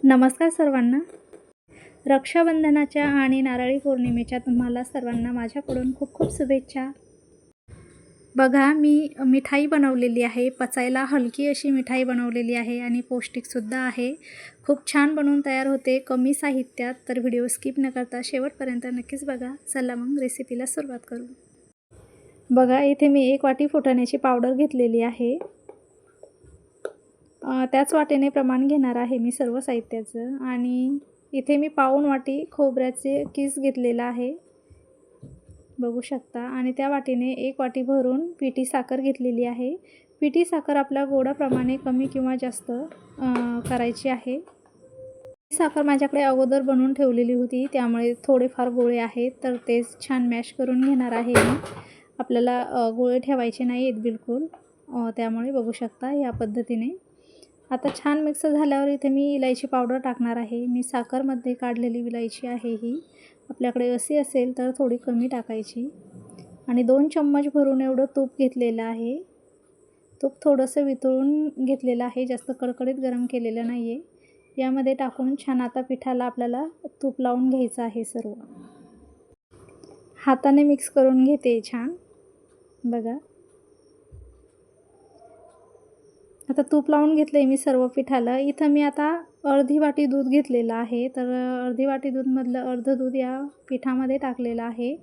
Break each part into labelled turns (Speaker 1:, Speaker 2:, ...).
Speaker 1: नमस्कार सर्वांना. रक्षाबंधनाच्या आणि नारळी पौर्णिमेच्या तुम्हाला सर्वांना माझ्याकडून खूप खूप शुभेच्छा. बघा, मी मिठाई बनवलेली आहे. पचायला हलकी अशी मिठाई बनवलेली आहे आणि पौष्टिकसुद्धा आहे. खूप छान बनवून तयार होते कमी साहित्यात. तर व्हिडिओ स्किप न करता शेवटपर्यंत नक्कीच बघा. चला मग रेसिपीला सुरुवात करू. बघा, इथे मी 1 वाटी फुटाण्याची पावडर घेतलेली आहे. त्याच वाटीने प्रमाण घेणार आहे मी सर्व साहित्याचं. आणि इथे मी पाऊण वाटी खोबऱ्याचे किस घेतलेला आहे, बघू शकता. आणि त्या वाटीने 1 वाटी भरून पिठी साखर घेतलेली आहे. पिठी साखर आपल्या गोडाप्रमाणे कमी किंवा जास्त करायची आहे. साखर माझ्याकडे अगोदर बनवून ठेवलेली होती, त्यामुळे थोडेफार गोळे आहेत, तर तेच छान मॅश करून घेणार आहे मी. आपल्याला गोळे ठेवायचे नाही आहेत बिलकुल, त्यामुळे बघू शकता या पद्धतीने. आता छान मिक्स झाल्यावर इथे मी इलायची पावडर टाकणार आहे. मी साखरमध्ये काढलेली इलायची आहे ही. आपल्याकडे अशी असेल तर थोडी कमी टाकायची. आणि 2 चम्मच भरून एवढं तूप घेतलेलं आहे. तूप थोडंसं वितळून घेतलेलं आहे, जास्त कडकडीत गरम केलेलं नाही आहे. यामध्ये टाकून छान आता पिठाला आपल्याला तूप लावून घ्यायचं आहे सर्व. हाताने मिक्स करून घेते छान, बघा. आता तूप लावून घेतलं आहे मी सर्व पिठाला. इथं मी आता अर्धी वाटी दूध घेतलेलं आहे. तर अर्धी वाटी दूधमधलं अर्धं दूध या पिठामध्ये टाकलेलं आहे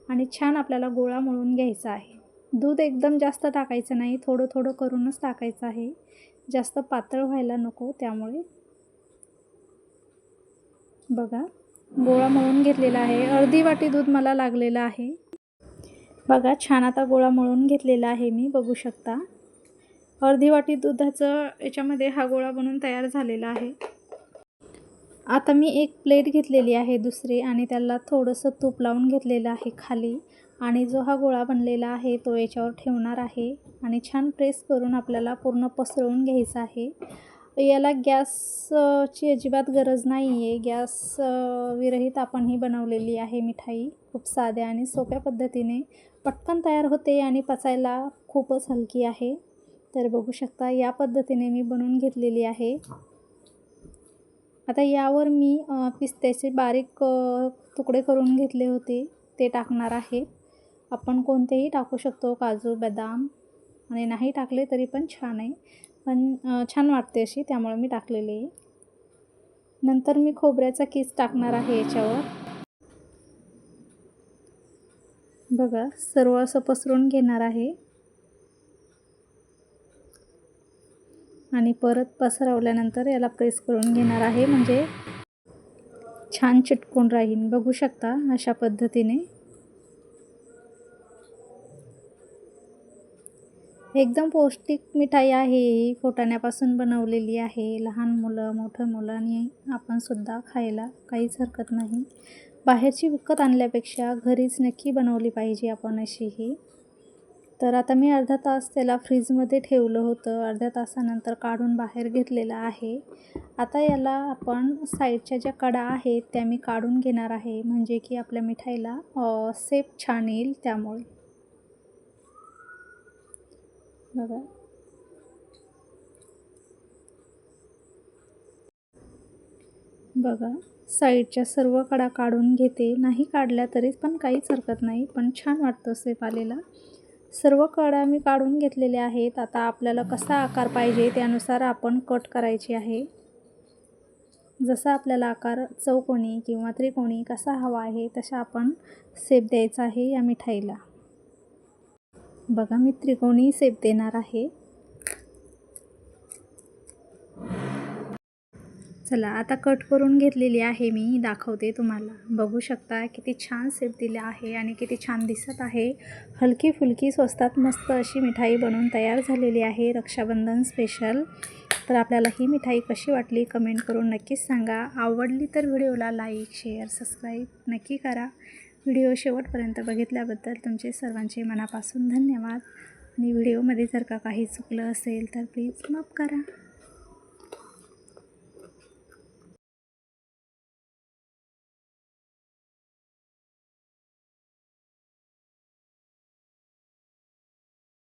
Speaker 1: आणि छान आपल्याला गोळा मळून घ्यायचा आहे. दूध एकदम जास्त टाकायचं नाही, थोडं थोडं करूनच टाकायचं आहे, जास्त पातळ व्हायला नको. त्यामुळे बघा, गोळा मळून घेतलेला आहे. अर्धी वाटी दूध मला लागलेलं आहे. बघा, छान आता गोळा मळून घेतलेला आहे मी, बघू शकता. अर्धी वाटी दुधाचं याच्यामध्ये हा गोळा बनवून तयार झालेला आहे. आता मी एक प्लेट घेतलेली आहे दुसरी, आणि त्याला थोडंसं तूप लावून घेतलेलं आहे खाली. आणि जो हा गोळा बनलेला आहे तो याच्यावर ठेवणार आहे आणि छान प्रेस करून आपल्याला पूर्ण पसरवून घ्यायचं आहे. याला गॅसची अजिबात गरज नाही आहे. गॅस विरहित आपण ही बनवलेली आहे मिठाई. खूप साध्या आणि सोप्या पद्धतीने पटकन तयार होते आणि पचायला खूपच हलकी आहे. तर बघू शकता या पद्धतीने मी बनवून घेतलेली आहे. आता यावर मी पिस्त्याचे बारीक तुकडे करून घेतले होते, ते टाकणार आहे. आपण कोणतेही टाकू शकतो, काजू, बदाम, आणि नाही टाकले तरी पण छान आहे, पण छान वाटते अशी, त्यामुळे मी टाकलेले आहे. नंतर मी खोबऱ्याचा किस टाकणार आहे याच्यावर. बघा, सर्व असं पसरून घेणार आहे आणि परत पसरवल्यानंतर याला प्रेस करून घेणार आहे, म्हणजे छान चिटकून राहील. बघू शकता अशा पद्धतीने. एकदम पौष्टिक मिठाई आहे ही. फुटाण्यापासून बनवलेली आहे. लहान मुलं, मोठं मुलांनी आपणसुद्धा खायला काहीच हरकत नाही. बाहेरची विकत आणल्यापेक्षा घरीच नक्की बनवली पाहिजे आपण अशी ही. तर आता मी अर्धा तास त्याला फ्रीजमध्ये ठेवलं होतं. अर्ध्या तासानंतर काढून बाहेर घेतलेलं आहे. आता याला आपण साईडच्या ज्या कडा आहेत त्या मी काढून घेणार आहे, म्हणजे की आपल्या मिठाईला शेप छान येईल. त्यामुळे बघा, बघा, साईडच्या सर्व कडा काढून घेते. नाही काढल्या तरी पण काहीच हरकत नाही, पण छान वाटतं शेप आलेला. सर्व कडा मी काढून घेतलेले आहेत. आता आपल्याला कसा आकार पाहिजे त्यानुसार आपण कट करायची आहे. जसा आपल्याला आकार चौकोनी किंवा त्रिकोणी कसा हवा आहे तसा आपण शेप द्यायचा आहे या मिठाईला. बघा, मी त्रिकोणी शेप देणार आहे. चला, आता कट करून घेतलेली आहे मी, दाखवते तुम्हाला. बघू शकता किती छान शेप दिला आहे आणि किती छान दिसत आहे. हलकी फुलकी स्वस्तात मस्त अशी मिठाई बनवून तयार झालेली आहे, रक्षाबंधन स्पेशल. तर आपल्याला ही मिठाई कशी वाटली कमेंट करून नक्कीच सांगा. आवडली तर व्हिडिओला लाईक, शेअर, सबस्क्राईब नक्की करा. व्हिडिओ शेवटपर्यंत बघितल्याबद्दल तुमचे सर्वांचे मनापासून धन्यवाद. आणि व्हिडिओमध्ये जर का काही चुकलं असेल तर प्लीज माफ करा.